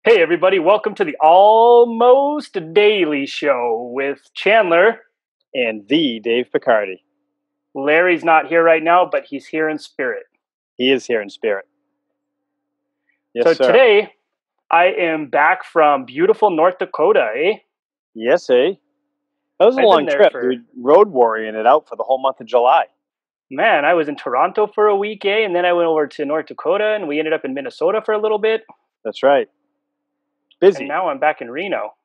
Hey, everybody, welcome to the Almost Daily Show with Chandler. And the Dave Picardi. Larry's not here right now, but he's here in spirit. He is here in spirit. Yes, So sir. today, I am back from beautiful North Dakota, eh? Yes, eh? That was a I've been long there trip, for, dude. Road warrioring it out for the whole month of July. man, I was in Toronto for a week, eh? And then I went over to North Dakota and we ended up in Minnesota for a little bit. That's right. And Busy. now I'm back in Reno.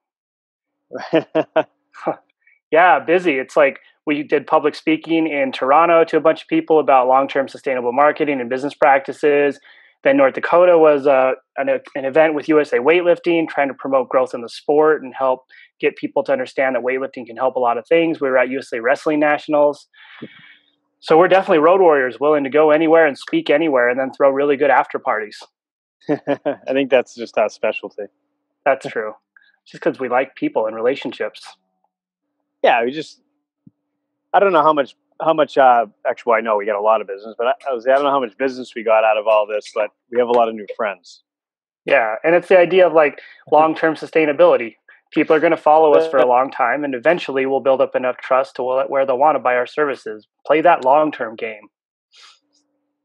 Yeah, busy. It's like we did public speaking in Toronto to a bunch of people about long-term sustainable marketing and business practices. Then North Dakota was an event with USA Weightlifting, trying to promote growth in the sport and help get people to understand that weightlifting can help a lot of things. We were at USA Wrestling Nationals. So we're definitely road warriors, willing to go anywhere and speak anywhere and then throw really good after parties. I think that's just our specialty. That's true. Just because we like people and relationships. Yeah, I don't know how much, actually, I know we got a lot of business, but I don't know how much business we got out of all this, but we have a lot of new friends. Yeah, and it's the idea of like long-term sustainability. People are going to follow us for a long time, and eventually we'll build up enough trust to where they'll want to buy our services. Play that long-term game.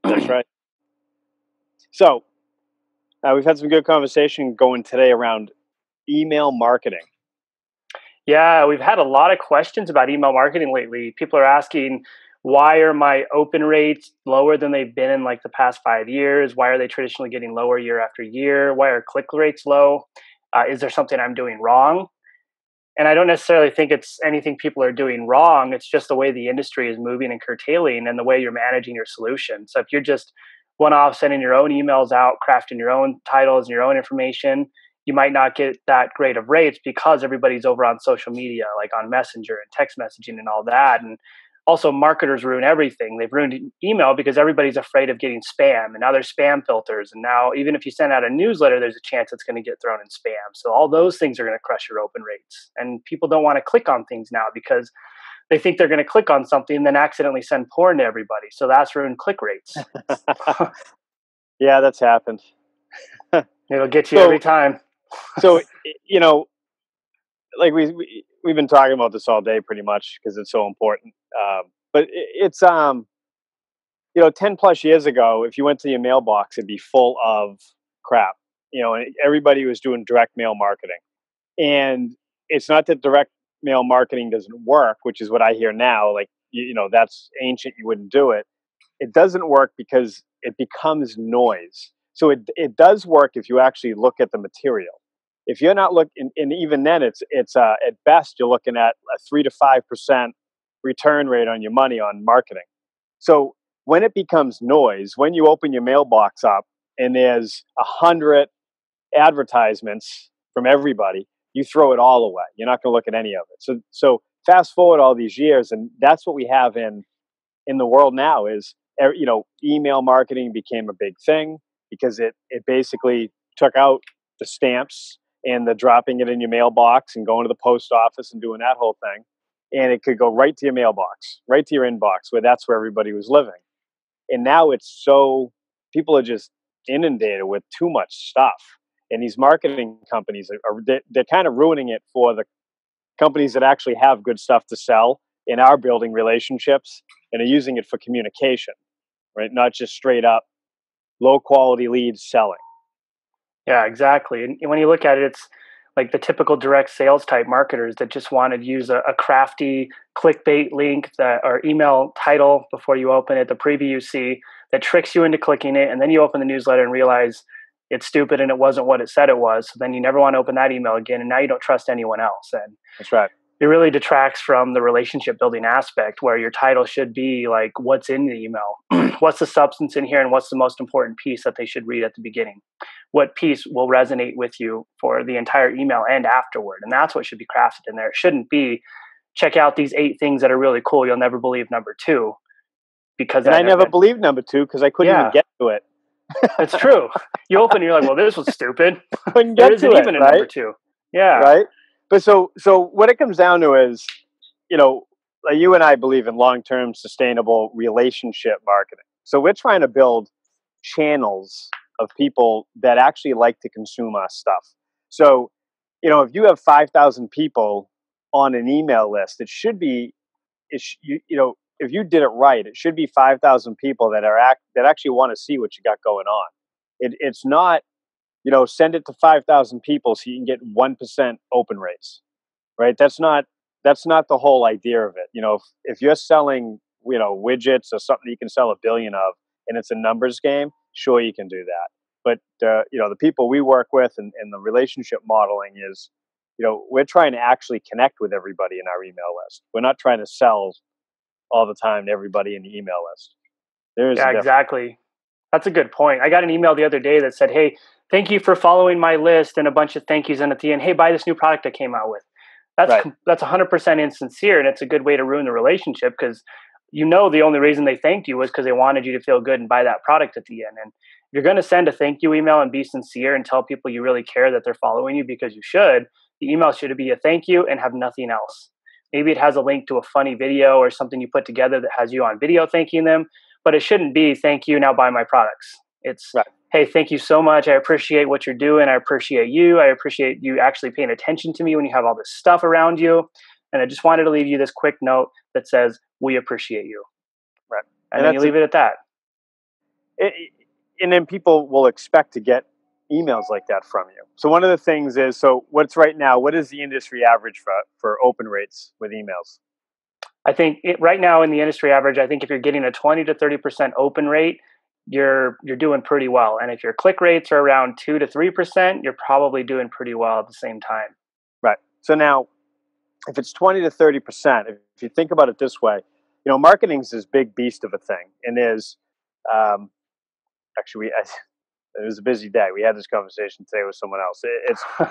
That's right. So we've had some good conversation going today around email marketing. Yeah, we've had a lot of questions about email marketing lately. People are asking, why are my open rates lower than they've been in like the past 5 years? Why are they traditionally getting lower year after year? Why are click rates low? Is there something I'm doing wrong? And I don't necessarily think it's anything people are doing wrong. It's just the way the industry is moving and curtailing and the way you're managing your solution. So if you're just one off sending your own emails out, crafting your own titles and your own information, you might not get that great of rates because everybody's over on social media, like on Messenger and text messaging and all that. And also, marketers ruin everything. They've ruined email because everybody's afraid of getting spam, and now there's spam filters. And now, even if you send out a newsletter, there's a chance it's going to get thrown in spam. So all those things are going to crush your open rates. And people don't want to click on things now because they think they're going to click on something and then accidentally send porn to everybody. So that's ruined click rates. Yeah, that's happened. It'll get you every time. So like we've been talking about this all day pretty much because it's so important. But it's 10 plus years ago, if you went to your mailbox, it'd be full of crap. And everybody was doing direct mail marketing. And it's not that direct mail marketing doesn't work, which is what I hear now. Like, that's ancient. You wouldn't do it. It doesn't work because it becomes noise. So it does work if you actually look at the material. If you're not looking, and even then, it's at best you're looking at a 3 to 5% return rate on your money on marketing. So when it becomes noise, when you open your mailbox up and there's 100 advertisements from everybody, you throw it all away. You're not going to look at any of it. So fast forward all these years, and that's what we have in the world now. Is email marketing became a big thing because it basically took out the stamps and the dropping it in your mailbox and going to the post office and doing that whole thing. And it could go right to your mailbox, right to your inbox, that's where everybody was living. And now people are just inundated with too much stuff. And these marketing companies they're kind of ruining it for the companies that actually have good stuff to sell and are building relationships and are using it for communication, right? Not just straight up low quality leads selling. Yeah, exactly. And when you look at it, it's like the typical direct sales type marketers that just want to use a crafty clickbait link or email title before you open it, the preview you see that tricks you into clicking it. And then you open the newsletter and realize it's stupid and it wasn't what it said it was. So then you never want to open that email again. And now you don't trust anyone else. And that's right. It really detracts from the relationship building aspect where your title should be like, what's in the email? What's the substance in here? And what's the most important piece that they should read at the beginning? What piece will resonate with you for the entire email and afterward? And that's what should be crafted in there. It shouldn't be, check out these 8 things that are really cool. You'll never believe number 2. Because I never believed number 2 because I couldn't even get to it. It's true. You open, you're like, well, this was stupid. Couldn't get to it, even a number 2. Yeah. Right. But so what it comes down to is, like you and I believe in long-term sustainable relationship marketing. So we're trying to build channels of people that actually like to consume our stuff. So, if you have 5,000 people on an email list, it should be, if you did it right, it should be 5,000 people that actually want to see what you got going on. It's not, send it to 5,000 people so you can get 1% open rates, right? That's not the whole idea of it. If you're selling, widgets or something you can sell a billion of, and it's a numbers game, sure you can do that. But the people we work with and the relationship modeling is, we're trying to actually connect with everybody in our email list. We're not trying to sell all the time to everybody in the email list. There is a Yeah, difference. exactly. That's a good point. I got an email the other day that said, "Hey, thank you for following my list," and a bunch of thank yous, and at the end, "Hey, buy this new product I came out with." Right. That's 100% insincere, and it's a good way to ruin the relationship because the only reason they thanked you was because they wanted you to feel good and buy that product at the end. And if you're going to send a thank you email and be sincere and tell people you really care that they're following you because you should, the email should be a thank you and have nothing else. Maybe it has a link to a funny video or something you put together that has you on video thanking them, but it shouldn't be thank you, now buy my products. It's, Right. hey, thank you so much. I appreciate what you're doing. I appreciate you. I appreciate you actually paying attention to me when you have all this stuff around you. And I just wanted to leave you this quick note that says, we appreciate you. Right. And then you leave it at that. It, and then people will expect to get emails like that from you. So one of the things is, what's right now, what is the industry average for open rates with emails? I think right now in the industry average, I think if you're getting a 20 to 30% open rate, you're doing pretty well. And if your click rates are around 2 to 3%, you're probably doing pretty well at the same time. Right. So now, if it's 20 to 30%, if you think about it this way, marketing is this big beast of a thing, and actually, it was a busy day. We had this conversation today with someone else.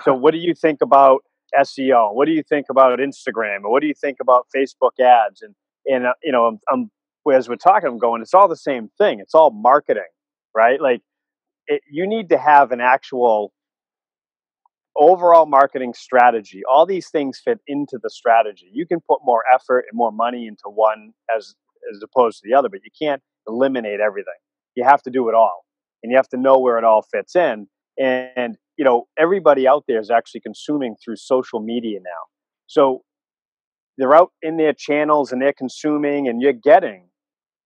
So what do you think about SEO? What do you think about Instagram? Or what do you think about Facebook ads? And as we're talking, I'm going, it's all the same thing. It's all marketing, right? Like you need to have an actual overall marketing strategy. All these things fit into the strategy. You can put more effort and more money into one as opposed to the other, but you can't eliminate everything. You have to do it all, and you have to know where it all fits in. And everybody out there is actually consuming through social media now. So they're out in their channels and they're consuming, and you're getting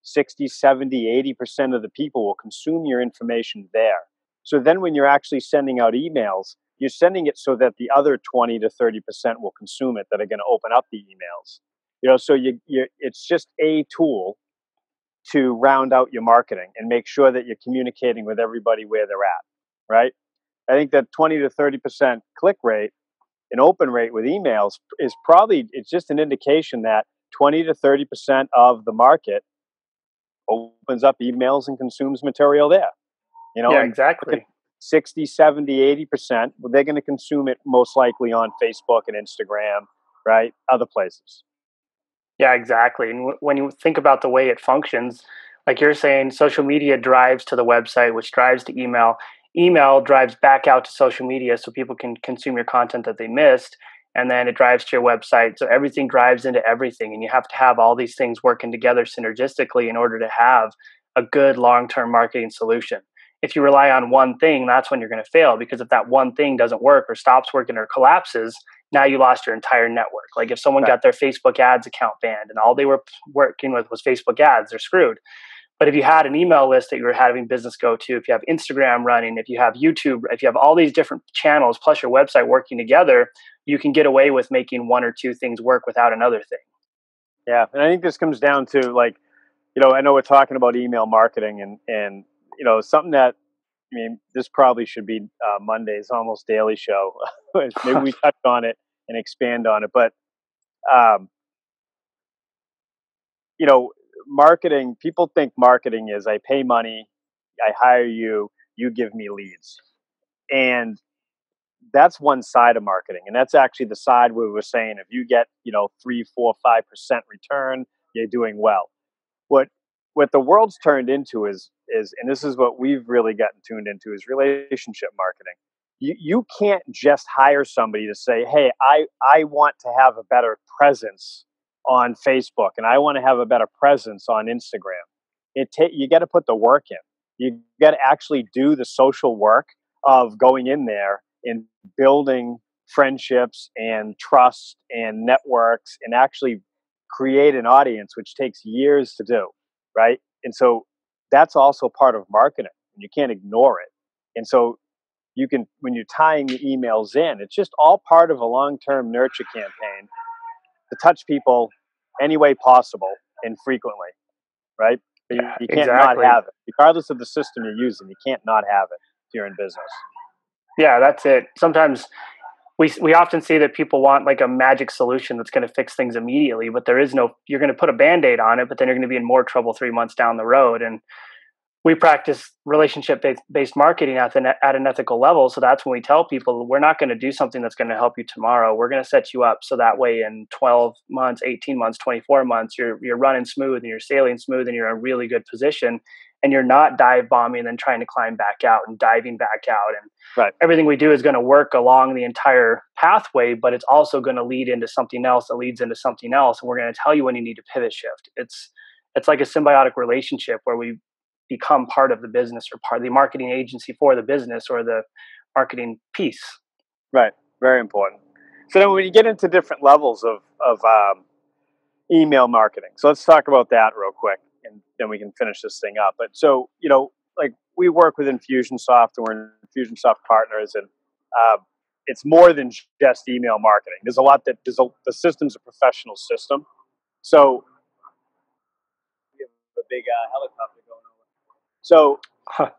60, 70, 80% of the people will consume your information there. So then when you're actually sending out emails, you're sending it so that the other 20 to 30% will consume it, that are going to open up the emails. So it's just a tool to round out your marketing and make sure that you're communicating with everybody where they're at, right? I think that 20 to 30% click rate and open rate with emails is it's just an indication that 20 to 30% of the market opens up emails and consumes material there. Yeah, exactly. 60, 70, 80%, they're going to consume it most likely on Facebook and Instagram, right? Other places. Yeah, exactly. And when you think about the way it functions, like you're saying, social media drives to the website, which drives to email. Email drives back out to social media so people can consume your content that they missed. And then it drives to your website. So everything drives into everything. And you have to have all these things working together synergistically in order to have a good long-term marketing solution. If you rely on one thing, that's when you're going to fail, because if that one thing doesn't work or stops working or collapses, now you lost your entire network. Like if someone got their Facebook ads account banned and all they were working with was Facebook ads, they're screwed. But if you had an email list that you were having business go to, if you have Instagram running, if you have YouTube, if you have all these different channels plus your website working together, you can get away with making one or two things work without another thing. Yeah. And I think this comes down to I know we're talking about email marketing and something that, this probably should be Monday's almost daily show. Maybe we touch on it and expand on it. But, marketing, people think marketing is I pay money, I hire you, you give me leads. And that's one side of marketing. And that's actually the side where we're saying if you get, 3, 4, 5% return, you're doing well. What the world's turned into is and this is what we've really gotten tuned into, is relationship marketing. You can't just hire somebody to say, hey, I want to have a better presence on Facebook and I want to have a better presence on Instagram. You got to put the work in. You got to actually do the social work of going in there in building friendships and trust and networks and actually create an audience, which takes years to do, right? And so that's also part of marketing, and you can't ignore it. And so you can, when you're tying the emails in, it's just all part of a long-term nurture campaign to touch people any way possible and frequently, right? But Yeah, you can't not exactly. have it, regardless of the system you're using. You can't not have it if you're in business. Yeah, that's it. Sometimes we often see that people want like a magic solution that's going to fix things immediately, but there is no. You're going to put a band-aid on it, but then you're going to be in more trouble 3 months down the road. And we practice relationship based marketing at an ethical level. So that's when we tell people we're not going to do something that's going to help you tomorrow. We're going to set you up so that way in 12 months, 18 months, 24 months, you're running smooth and you're sailing smooth and you're in a really good position, and you're not dive bombing and then trying to climb back out and diving back out. And Right. everything we do is going to work along the entire pathway, but it's also going to lead into something else that leads into something else. And we're going to tell you when you need to pivot shift. It's like a symbiotic relationship where we become part of the business or part of the marketing agency for the business or the marketing piece. Right. Very important. So then when you get into different levels of email marketing, so let's talk about that real quick, and then we can finish this thing up. But so, like we work with Infusionsoft, and we're Infusionsoft partners, and it's more than just email marketing. There's a lot the system's a professional system. So we have a big helicopter going over. So Huh.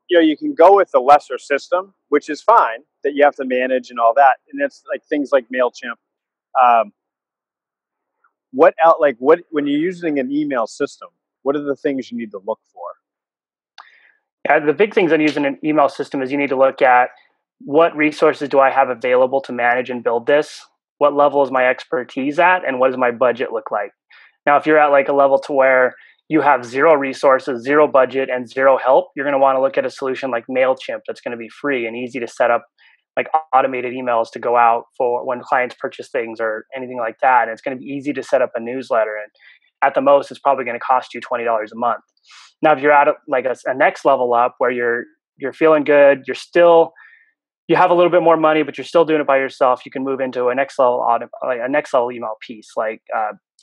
you can go with the lesser system, which is fine, that you have to manage and all that, and it's like things like Mailchimp. What out like what when you're using an email system, what are the things you need to look for? Yeah, the big things on using an email system is you need to look at what resources do I have available to manage and build this? What level is my expertise at? And what does my budget look like? Now, if you're at like a level to where you have zero resources, zero budget, and zero help, you're going to want to look at a solution like MailChimp that's going to be free and easy to set up, like automated emails to go out for when clients purchase things or anything like that. And it's going to be easy to set up a newsletter. And at the most, it's probably going to cost you $20 a month. Now, if you're at like a next level up where you're feeling good, you have a little bit more money, but you're still doing it by yourself, you can move into a next level email piece, like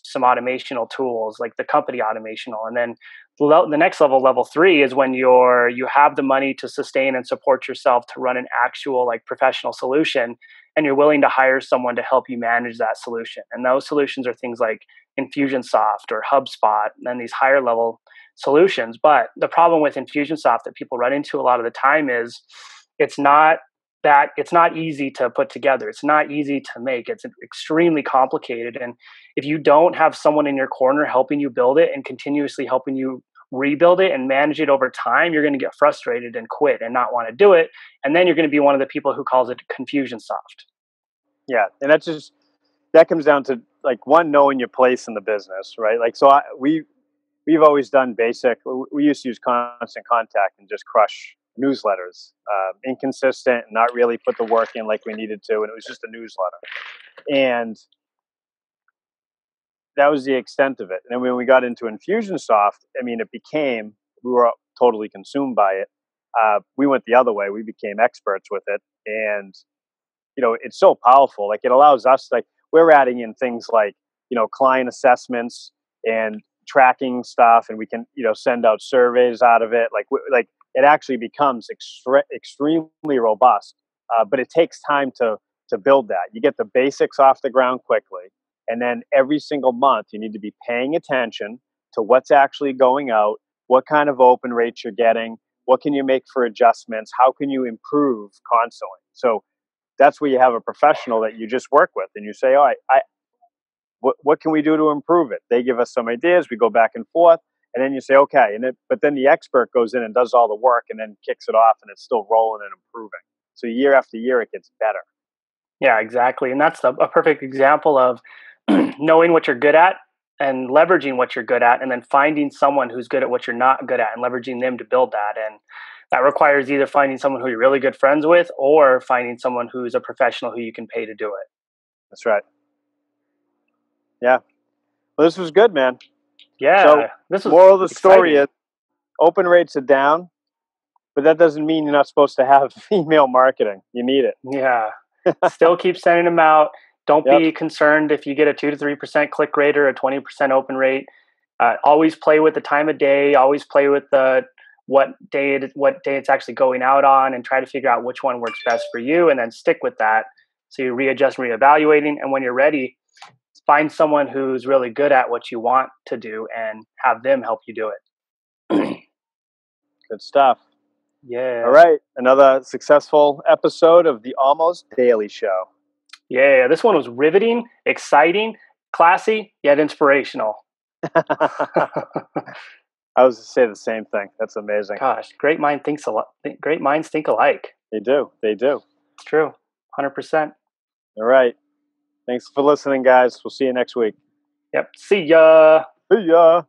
some automational tools, like the company automational. And then the next level 3, is when you have the money to sustain and support yourself to run an actual like professional solution, and you're willing to hire someone to help you manage that solution. And those solutions are things like Infusionsoft or HubSpot, and then these higher level solutions. But the problem with Infusionsoft that people run into a lot of the time is it's not easy to put together. It's not easy to make. It's extremely complicated. And if you don't have someone in your corner helping you build it and continuously helping you rebuild it and manage it over time, you're going to get frustrated and quit and not want to do it. And then you're going to be one of the people who calls it Confusionsoft. Yeah, and that comes down to like one, knowing your place in the business, right? Like so we've always done basic. We used to use Constant Contact and just crush newsletters, inconsistent, and not really put the work in like we needed to, and it was just a newsletter, and that was the extent of it. And then when we got into Infusionsoft, I mean, we were totally consumed by it. We went the other way. We became experts with it, and it's so powerful. Like it allows us, like we're adding in things like client assessments and tracking stuff, and we can send out surveys out of it. Like it actually becomes extremely robust, but it takes time to build that. You get the basics off the ground quickly, and then every single month you need to be paying attention to what's actually going out, what kind of open rates you're getting, what can you make for adjustments, how can you improve constantly. So that's where you have a professional that you just work with, and you say, all right, what can we do to improve it? They give us some ideas, we go back and forth, and then you say, okay, but then the expert goes in and does all the work and then kicks it off, and it's still rolling and improving. So year after year, it gets better. Yeah, exactly. And that's a perfect example of knowing what you're good at and leveraging what you're good at, and then finding someone who's good at what you're not good at and leveraging them to build that. And that requires either finding someone who you're really good friends with or finding someone who's a professional who you can pay to do it. That's right. Yeah. Well, this was good, man. Yeah. So this was moral of the exciting. story is open rates are down, But that doesn't mean you're not supposed to have email marketing. You need it. Yeah. Still keep sending them out. Don't be concerned if you get a 2 to 3% click rate or a 20% open rate. Always play with the time of day. Always play with the what day it's actually going out on, and try to figure out which one works best for you, and then stick with that. So you readjust and reevaluating, and when you're ready, find someone who's really good at what you want to do and have them help you do it. Good stuff. Yeah. All right. Another successful episode of the Almost Daily Show. Yeah. This one was riveting, exciting, classy, yet inspirational. I was to say the same thing. That's amazing. Gosh, great minds think alike. They do. They do. It's true. 100%. All right. Thanks for listening, guys. We'll see you next week. Yep. See ya. See ya.